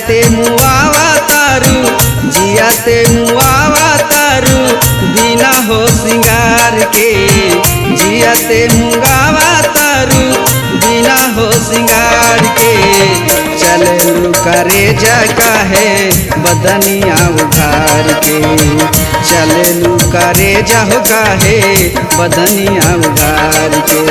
जियाते मुआवा तारू, जियाते मुआवा तारू बिना हो सिंगार के, जियाते मुआवा तारू बिना हो सिंगार के। चललू करेजा काहे बदनिया उघार के, चललू करेजा हो काहे बदनिया उघार के।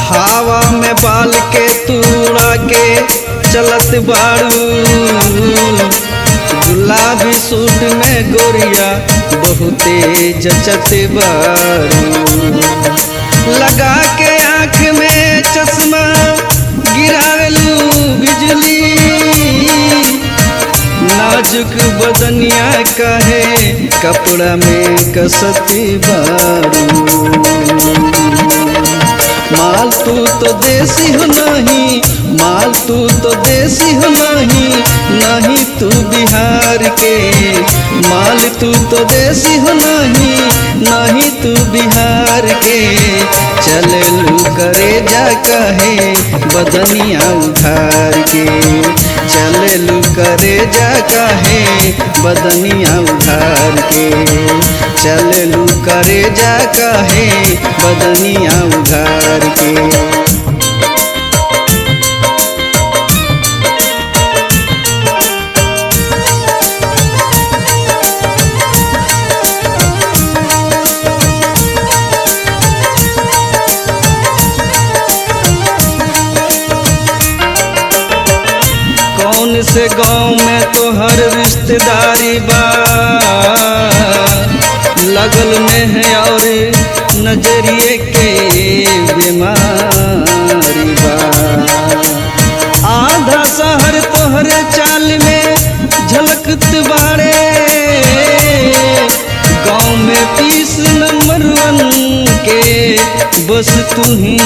हवा में बाल के तूड़ा के चलत बाड़ू, गुलाबी सूट में गोरिया बहुते जचत बाड़ू। लगा के आँख में चश्मा गिरावेलू बिजली, नाजुक बदनिया काहे कपड़ा में कसती बाड़ू। माल तू तो देसी हो नहीं, माल तू तो देसी हो नहीं, नहीं तू बिहार के। माल तू तो देसी हो नहीं, नहीं तू बिहार के। चललू करेजा काहे बदनिया उघार के, चललू करेजा काहे बदनिया उघार के, चललू करेजा काहे बदनिया उघार के। कौन से गांव में तोहर रिश्तेदारी बा, लगल में है और नजरिए के बीमारी बा। आधा शहर तोहर चाल में झलकत बाड़े, गांव में 30 नंबर 1 के बस तू ही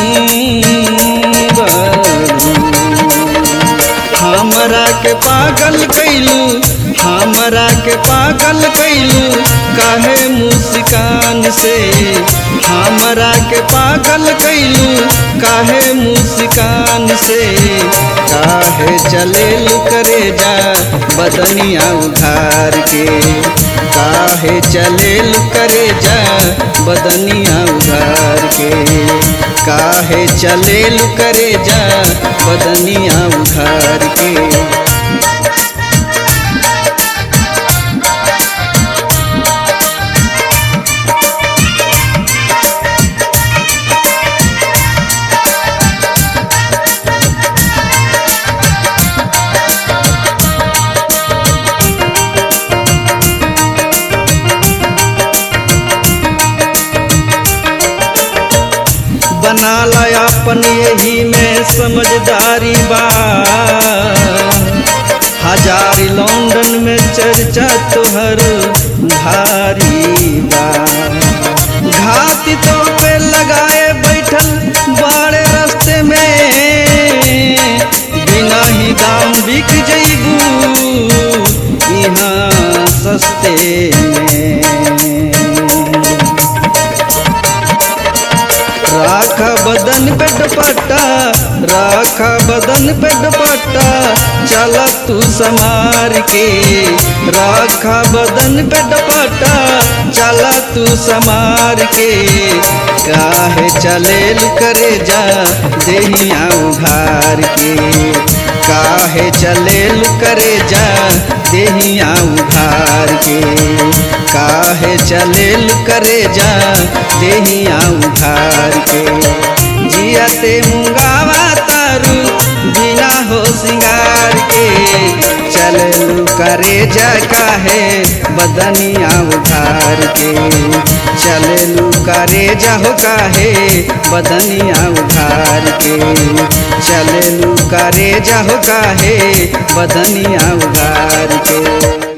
बाड़ू। हमरा के पागल कैलू, हमरा के पागल कैलू काहे मुस्कान से, हमरा के पागल कैलू काहे मुस्कान से। काहे चलेलू करेजा बदनिया उघार के, काहे चलेलू करेजा बदनिया उघार के, काहे चलेलू करेजा बदनिया उघार के। बना ला अपन यही में समझदारी बा, हजार लंदन में चर्चा तोहर भारी बा। घाती तो पे लगाए बैठल बाड़े रास्ते में, बिना ही दाम बिक जइबू यहाँ सस्ते में। राखा बदन पे दुपट्टा, राखा बदन पे दुपट्टा चला तू समार के, राखा बदन पे दुपट्टा चला तू समार के। काहे चलेलू करेजा देहिया उघार के, काहे चलेलू करेजा देहिया उघार के, काहे चलेलू करेजा देहिया उघार के। जियाते मुंगावा तारू बिना हो सिंगार के, चललू करेजा काहे बदनिया उघार के, चललू करेजा हो काहे बदनिया उघार के, चललू करेजा हो काहे बदनिया उघार के।